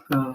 Uh,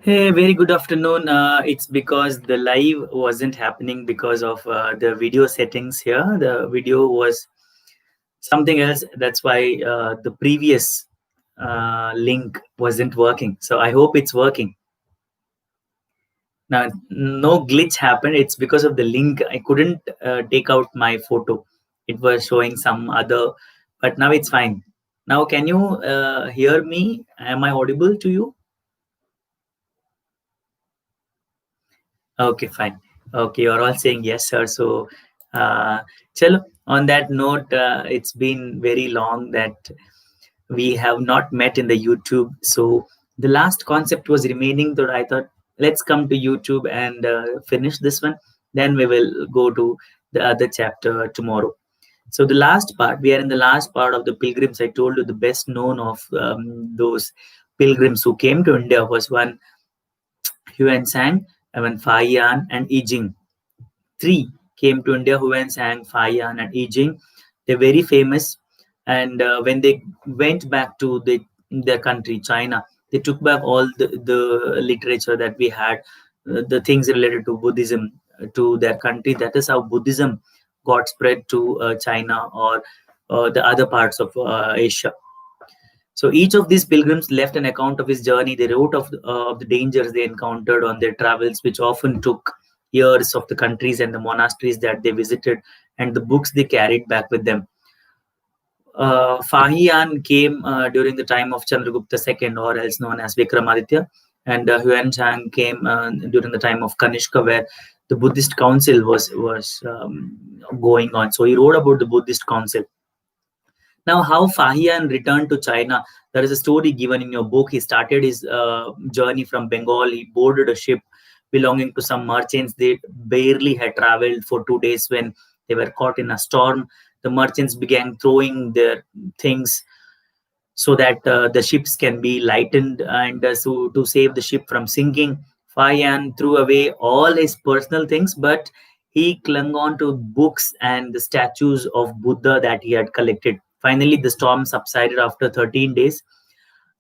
Hey, very good afternoon. It's because the live wasn't happening because of the video settings here. The video was something else. That's why the previous link wasn't working. So I hope it's working. Now, no glitch happened. It's because of the link. I couldn't take out my photo. It was showing some other, but now it's fine. Now, can you hear me? Am I audible to you? Okay, fine. Okay, you're all saying yes, sir. So, chalo, on that note, it's been very long that we have not met in the YouTube. So, the last concept was remaining that I thought, let's come to YouTube and finish this one. Then we will go to the other chapter tomorrow. So, the last part, we are in the last part of the pilgrims. I told you the best known of those pilgrims who came to India was one Huan Sang, and one Fa Yan, and I Ching. Three came to India, Huan Sang, Fa Yan, and I Ching. They're very famous. And when they went back to their country, China, they took back all the literature that we had, the things related to Buddhism to their country. That is how Buddhism got spread to China or the other parts of Asia. So each of these pilgrims left an account of his journey. They wrote of the dangers they encountered on their travels, which often took years, of the countries and the monasteries that they visited, and the books they carried back with them. Fahian came during the time of Chandragupta II, or else known as Vikramaditya, and Huan Chang came during the time of Kanishka, where the Buddhist council was going on. So he wrote about the Buddhist council. Now, how Fahian returned to China, there is a story given in your book. He started his journey from Bengal. He boarded a ship belonging to some merchants. They barely had traveled for 2 days when they were caught in a storm. The merchants began throwing their things so that the ships can be lightened, and so to save the ship from sinking. Fayan threw away all his personal things, but he clung on to books and the statues of Buddha that he had collected. Finally, the storm subsided after 13 days.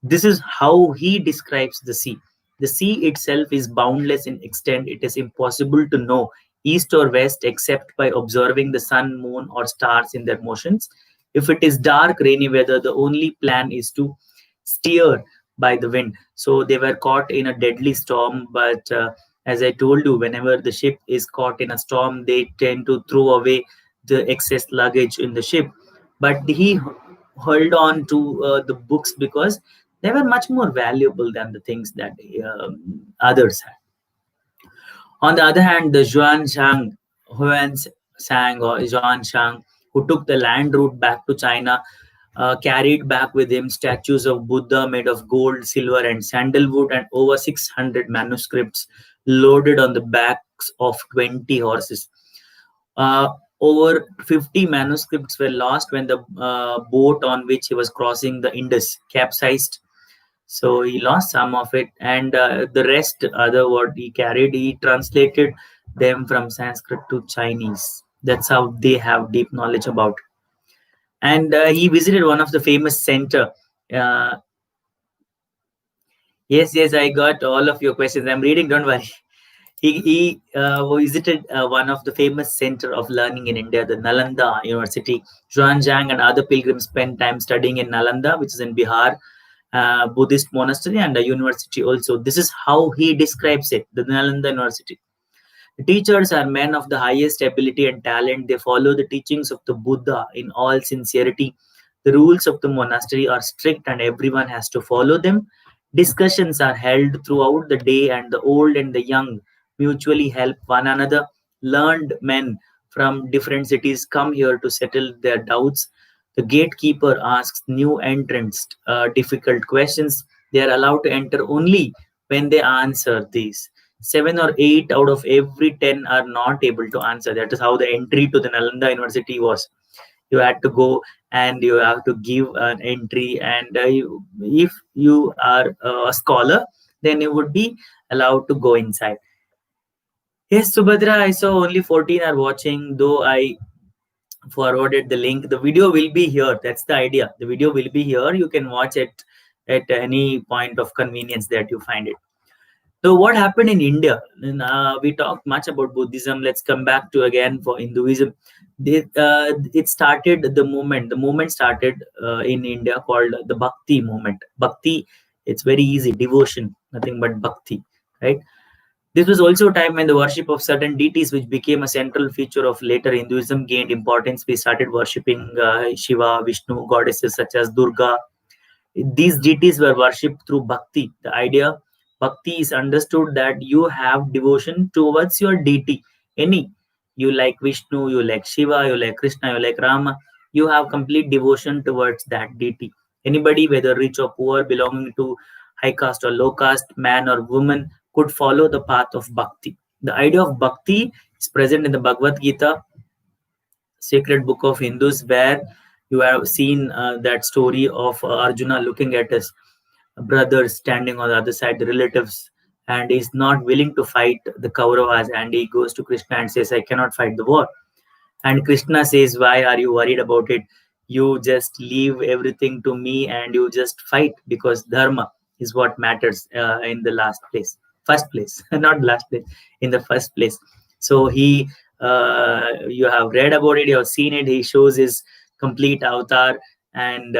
This is how he describes the sea. The sea itself is boundless in extent. It is impossible to know east or west except by observing the sun, moon, or stars in their motions. If it is dark, rainy weather, the only plan is to steer by the wind. So they were caught in a deadly storm, but as I told you, whenever the ship is caught in a storm, they tend to throw away the excess luggage in the ship. But he held on to the books because they were much more valuable than the things that others had. On the other hand, the Huan Sang or Zhuan Shang, who took the land route back to China, carried back with him statues of Buddha made of gold, silver, and sandalwood, and over 600 manuscripts loaded on the backs of 20 horses. Uh, Over 50 manuscripts were lost when the boat on which he was crossing the Indus capsized. So he lost some of it, and the rest, other what he carried, he translated them from Sanskrit to Chinese. That's how they have deep knowledge about. And he visited one of the famous center. Uh, yes, I got all of your questions. I'm reading. Don't worry. He visited one of the famous center of learning in India, the Nalanda University. Zhuangzhang and other pilgrims spent time studying in Nalanda, which is in Bihar, Buddhist monastery and a university also. This is how he describes it, the Nalanda University. The teachers are men of the highest ability and talent. They follow the teachings of the Buddha in all sincerity. The rules of the monastery are strict and everyone has to follow them. Discussions are held throughout the day, and the old and the young mutually help one another. Learned men from different cities come here to settle their doubts. The gatekeeper asks new entrants difficult questions. They are allowed to enter only when they answer these. 7 or 8 out of every 10 are not able to answer. That is how the entry to the Nalanda University was. You had to go and you have to give an entry, and if you are a scholar, then you would be allowed to go inside. Yes, Subhadra, I saw only 14 are watching, though I forwarded the link. The video will be here. That's the idea. The video will be here. You can watch it at any point of convenience that you find it. So what happened in India? We talked much about Buddhism. Let's come back to again for Hinduism. It started the movement. The movement started in India called the Bhakti movement. Bhakti, it's very easy. Devotion, nothing but Bhakti, right? This was also a time when the worship of certain deities, which became a central feature of later Hinduism, gained importance. We started worshipping Shiva, Vishnu, goddesses such as Durga. These deities were worshipped through bhakti. The idea bhakti is understood that you have devotion towards your deity. Any, you like Vishnu, you like Shiva, you like Krishna, you like Rama, you have complete devotion towards that deity. Anybody, whether rich or poor, belonging to high caste or low caste, man or woman, could follow the path of bhakti. The idea of bhakti is present in the Bhagavad Gita, sacred book of Hindus, where you have seen that story of Arjuna looking at his brothers standing on the other side, the relatives, and he's not willing to fight the Kauravas, and he goes to Krishna and says, I cannot fight the war. And Krishna says, why are you worried about it? You just leave everything to me and you just fight, because dharma is what matters in the first place, not last place, in the first place. So you have read about it, you have seen it. He shows his complete avatar, and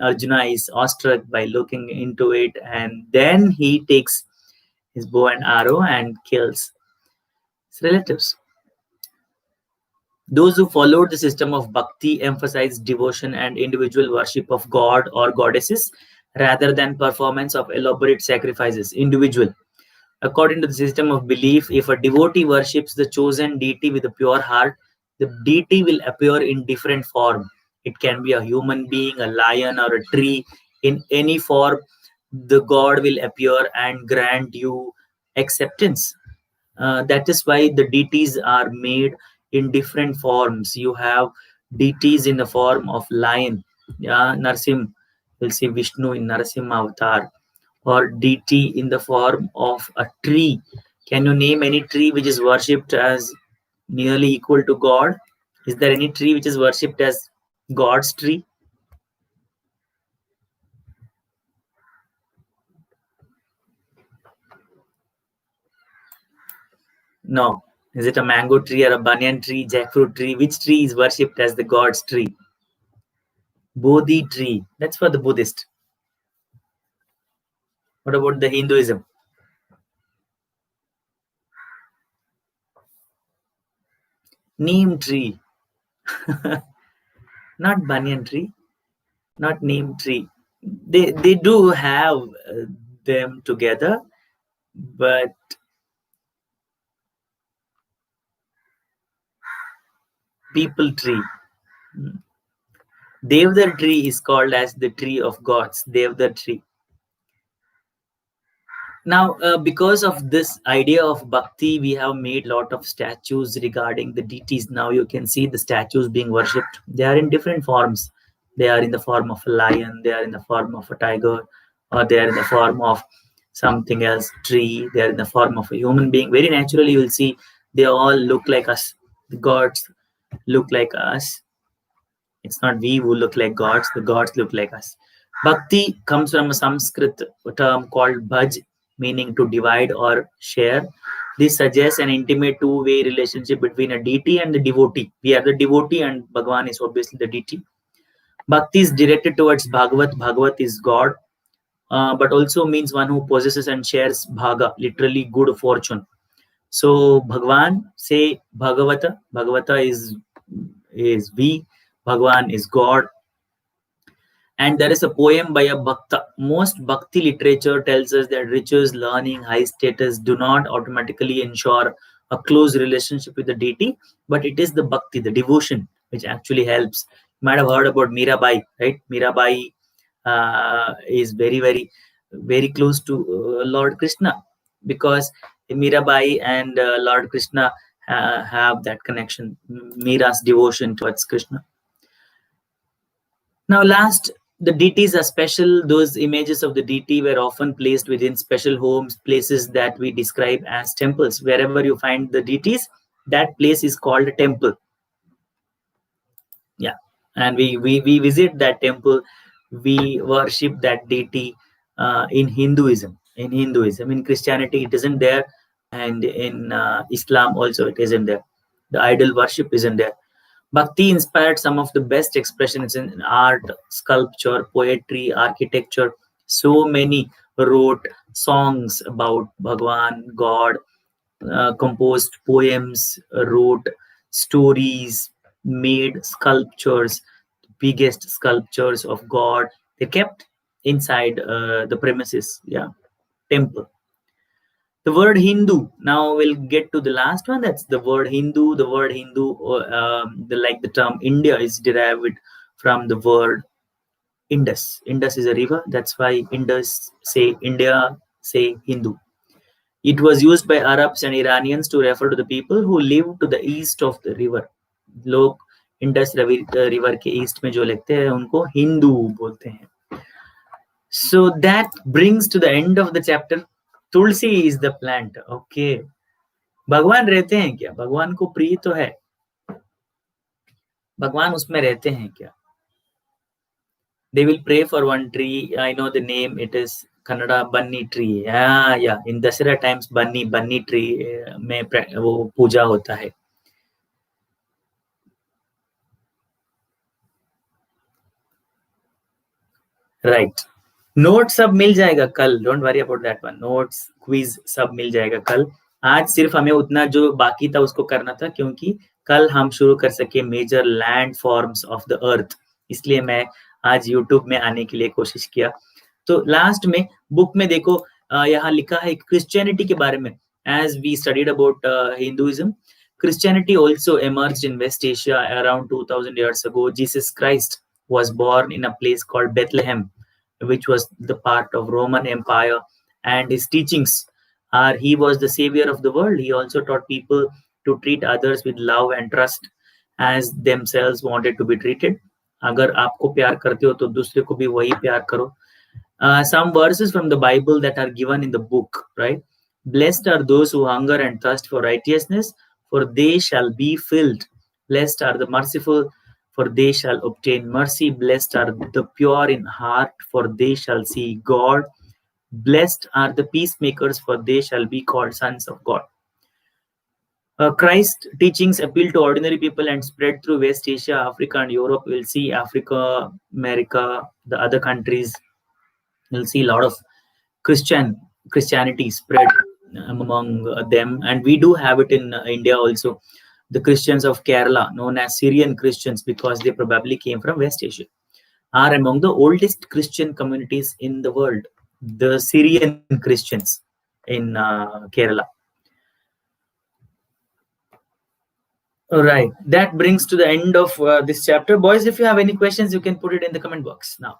Arjuna is awestruck by looking into it, and then he takes his bow and arrow and kills his relatives. Those who followed the system of bhakti emphasized devotion and individual worship of God or goddesses rather than performance of elaborate sacrifices. Individual. According to the system of belief, if a devotee worships the chosen deity with a pure heart, the deity will appear in different form. It can be a human being, a lion, or a tree. In any form, the God will appear and grant you acceptance. That is why the deities are made in different forms. You have deities in the form of lion, Narsim, you'll see Vishnu in Narasimha avatar, or deity in the form of a tree. Can you name any tree which is worshipped as nearly equal to God? Is there any tree which is worshipped as God's tree? No. Is it a mango tree or a banyan tree, jackfruit tree? Which tree is worshipped as the God's tree? Bodhi tree. That's for the Buddhist. What about the Hinduism? Neem tree. Not banyan tree, not neem tree. They do have them together, but people tree. Devdar tree is called as the tree of gods. Devdar tree. Now, because of this idea of bhakti, we have made a lot of statues regarding the deities. Now you can see the statues being worshipped. They are in different forms. They are in the form of a lion, they are in the form of a tiger, or they are in the form of something else, tree, they are in the form of a human being. Very naturally, you will see they all look like us. The gods look like us. It's not we who look like gods, the gods look like us. Bhakti comes from a Sanskrit term called bhaj, meaning to divide or share. This suggests an intimate two-way relationship between a deity and the devotee. We are the devotee and Bhagavan is obviously the deity. Bhakti is directed towards Bhagavat. Bhagavat is God, but also means one who possesses and shares bhaga, literally good fortune. So Bhagavan, say Bhagavata. Bhagavata is we. Bhagavan is God. And there is a poem by a bhakta. Most bhakti literature tells us that riches, learning, high status do not automatically ensure a close relationship with the deity, but it is the bhakti, the devotion, which actually helps. You might have heard about Mirabai, right? Mirabai is very close to Lord Krishna, because Mirabai and Lord Krishna have that connection, Mira's devotion towards Krishna. Now, last, the deities are special. Those images of the deity were often placed within special homes, places that we describe as temples. Wherever you find the deities, that place is called a temple. Yeah, and we visit that temple, we worship that deity in Hinduism. In Christianity, it isn't there, and in Islam also, it isn't there. The idol worship isn't there. Bhakti inspired some of the best expressions in art, sculpture, poetry, architecture. So many wrote songs about Bhagwan, God, composed poems, wrote stories, made sculptures, biggest sculptures of God. They kept inside the premises, yeah, temple. The word Hindu. Now we'll get to the last one. That's the word Hindu. The word Hindu, like the term India, is derived from the word Indus. Indus is a river. That's why Indus say India, say Hindu. It was used by Arabs and Iranians to refer to the people who live to the east of the river. लोग Indus river के east में जो लिखते हैं उनको हिंदू बोलते हैं. So that brings to the end of the chapter. Tulsi is the plant. Okay. भगवान रहते हैं क्या? भगवान को प्रिय तो है. भगवान उसमें रहते हैं क्या? They will pray for one tree. I know the name. It is Kannada Banni tree. Yeah. In Dasara times, Banni tree में वो पूजा होता है. Right. नोट सब मिल जाएगा कल. Don't worry about that one. Notes, quiz सब मिल जाएगा कल. आज सिर्फ हमें उतना जो बाकी था उसको करना था, क्योंकि कल हम शुरू कर सके major land forms of the earth. इसलिए मैं आज यूट्यूब में आने के लिए कोशिश किया. तो लास्ट में बुक में देखो, यहाँ लिखा है क्रिश्चियनिटी के बारे में. As we studied about Hinduism, Christianity also emerged in West Asia around 2000 years ago. Jesus Christ was born in a place called Bethlehem, which was the part of Roman Empire, and his teachings are he was the savior of the world. He also taught people to treat others with love and trust as themselves wanted to be treated. अगर आपको प्यार करते हो तो दूसरे को भी वही प्यार करो. Some verses from the Bible that are given in the book, right? Blessed are those who hunger and thirst for righteousness, for they shall be filled. Blessed are the merciful, for they shall obtain mercy. Blessed are the pure in heart, for they shall see God. Blessed are the peacemakers, for they shall be called sons of God. Christ's teachings appeal to ordinary people and spread through West Asia, Africa, and Europe. We'll see Africa, America, the other countries. We'll see a lot of Christianity spread among them, and we do have it in India also. The Christians of Kerala, known as Syrian Christians because they probably came from West Asia, are among the oldest Christian communities in the world. The Syrian Christians in Kerala. All right, that brings to the end of this chapter. Boys, if you have any questions, you can put it in the comment box now.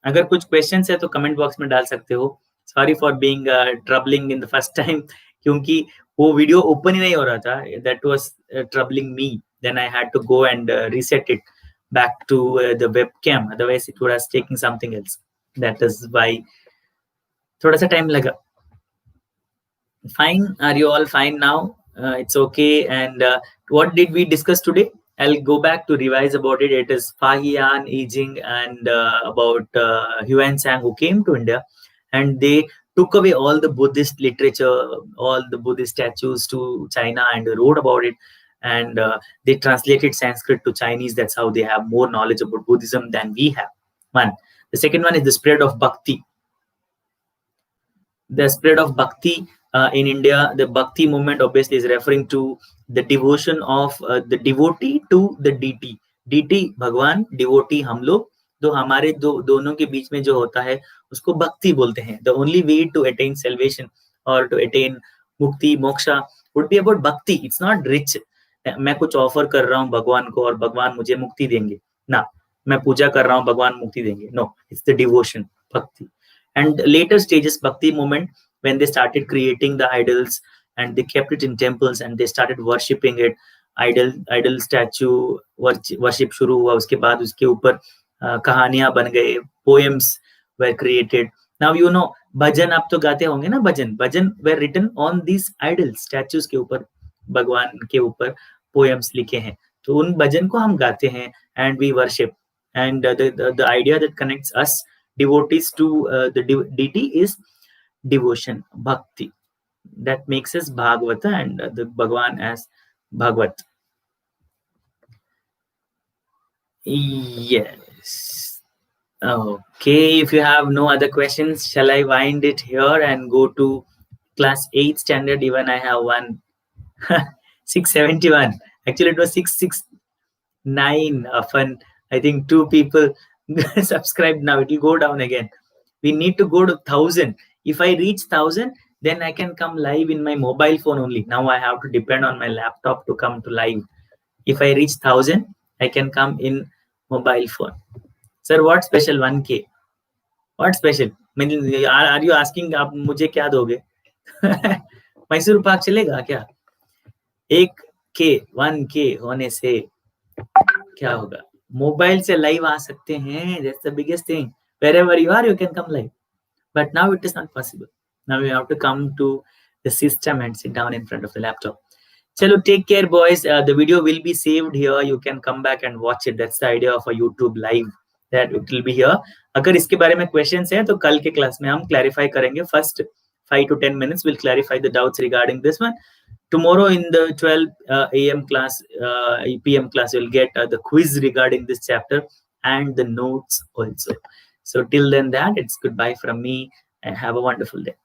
अगर कुछ questions है तो comment box में डाल सकते हो. Sorry for being troubling in the first time, क्योंकि वो वीडियो ओपन ही नहीं हो रहा था. That was troubling me. Then I had to go and reset it back to the webcam. Otherwise, it would have taken something else. That is why थोड़ा सा time लगा. Fine. Are you all fine now? It's okay. And what did we discuss today? I'll go back to revise about it. It is Fahian, Yijing, and about Yuan Sang, who came to India, and they took away all the Buddhist literature, all the Buddhist statues to China, and wrote about it. And they translated Sanskrit to Chinese. That's how they have more knowledge about Buddhism than we have. One. The second one is the spread of Bhakti. The spread of Bhakti in India, the Bhakti movement obviously is referring to the devotion of the devotee to the deity. Deity भगवान, devotee हम लोग. तो हमारे दोनों के बीच में जो होता है उसको भक्ति बोलते हैं. The only way to attain salvation or to attain mukti, moksha would be about bhakti. It's not rich. मैं कुछ ऑफर कर रहा हूँ भगवान को और भगवान मुझे मुक्ति देंगे ना, मैं पूजा कर रहा हूँ भगवान मुक्ति देंगे. No, it's the devotion, bhakti. And later stages bhakti movement, when they started creating the idols and they kept it in temples and they started worshipping it, idol statue worship शुरू हुआ. उसके बाद उसके ऊपर कहानियां बन गए, poems were created. Now you know भजन आप तो गाते होंगे ना, भजन were written on these idol statues के ऊपर, भगवान के ऊपर poems लिखे हैं. तो उन भजन को हम गाते हैं and we worship. And the idea that connects us devotees to the deity is devotion, bhakti. That makes us Bhagavata and the Bhagwan as Bhagavat. Yes. Okay, if you have no other questions, shall I wind it here and go to class 8 standard? Even I have one. 671. Actually, it was 669. Often, I think 2 people subscribed now. It will go down again. We need to go to 1,000. If I reach 1,000, then I can come live in my mobile phone only. Now I have to depend on my laptop to come to live. If I reach 1,000, I can come in mobile phone. Sir, what special 1K? What special? Are you asking आप मुझे क्या दोगे? Mysore park चलेगा क्या? 1K होने से क्या होगा? मोबाइल से लाइव आ सकते हैं. That's the biggest thing. Wherever you are, you can come live. But now it is not possible. Now you have to come to the system and sit down in front of the laptop. Chalo, take care, boys. The video will be saved here. You can come back and watch it. That's the idea of a YouTube live. That it will be here. अगर इसके बारे में questions हैं तो कल के class में हम clarify करेंगे. First 5 to 10 minutes we'll clarify the doubts regarding this one. Tomorrow in the 12 a.m. class, p.m. class, you'll get the quiz regarding this chapter and the notes also. So till then, it's goodbye from me and have a wonderful day.